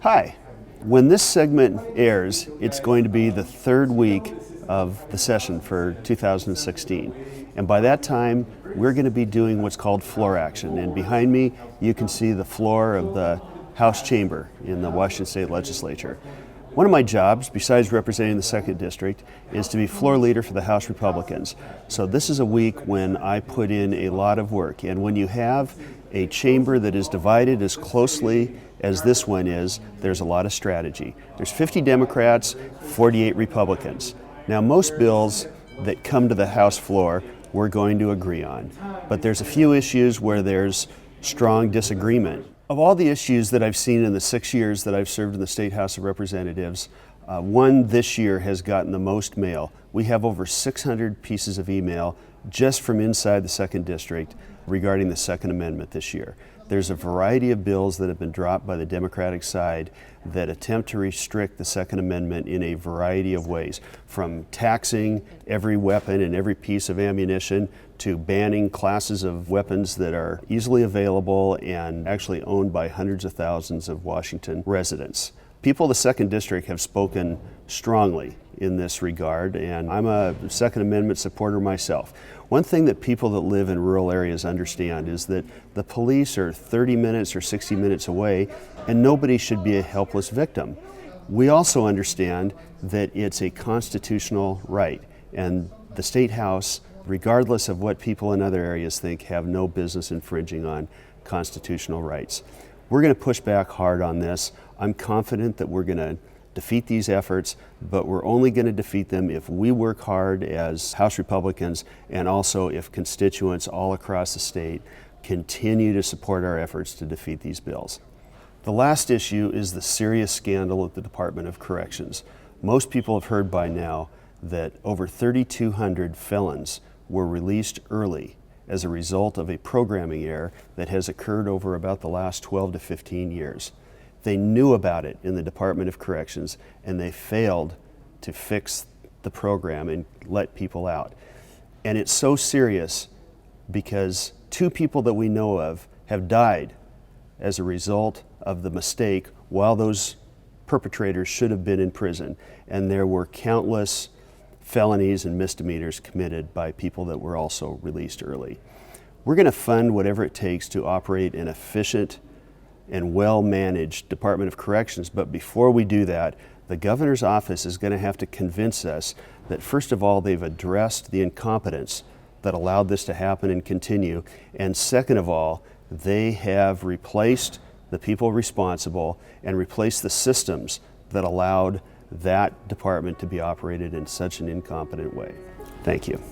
Hi. When this segment airs, it's going to be the third week of the session for 2016. And by that time, we're going to be doing what's called floor action. And behind me, you can see the floor of the House chamber in the Washington State Legislature. One of my jobs, besides representing the 2nd District, is to be floor leader for the House Republicans. So this is a week when I put in a lot of work. And when you have a chamber that is divided as closely as this one is, there's a lot of strategy. There's 50 Democrats, 48 Republicans. Now, most bills that come to the House floor we're going to agree on, but there's a few issues where there's strong disagreement. Of all the issues that I've seen in the 6 years that I've served in the State House of Representatives, one this year has gotten the most mail. We have over 600 pieces of email just from inside the 2nd District regarding the Second Amendment this year. There's a variety of bills that have been dropped by the Democratic side that attempt to restrict the Second Amendment in a variety of ways, from taxing every weapon and every piece of ammunition to banning classes of weapons that are easily available and actually owned by hundreds of thousands of Washington residents. People of the 2nd District have spoken strongly in this regard, and I'm a Second Amendment supporter myself. One thing that people that live in rural areas understand is that the police are 30 minutes or 60 minutes away, and nobody should be a helpless victim. We also understand that it's a constitutional right, and the State House, regardless of what people in other areas think, have no business infringing on constitutional rights. We're going to push back hard on this. I'm confident that we're going to defeat these efforts, but we're only going to defeat them if we work hard as House Republicans and also if constituents all across the state continue to support our efforts to defeat these bills. The last issue is the serious scandal at the Department of Corrections. Most people have heard by now that over 3,200 felons were released early as a result of a programming error that has occurred over about the last 12 to 15 years. They knew about it in the Department of Corrections, and they failed to fix the program and let people out. And it's so serious because 2 people that we know of have died as a result of the mistake while those perpetrators should have been in prison. And there were countless felonies and misdemeanors committed by people that were also released early. We're going to fund whatever it takes to operate an efficient and well-managed Department of Corrections, but before we do that, the governor's office is going to have to convince us that, first of all, they've addressed the incompetence that allowed this to happen and continue, and second of all, they have replaced the people responsible and replaced the systems that allowed that department to be operated in such an incompetent way. Thank you.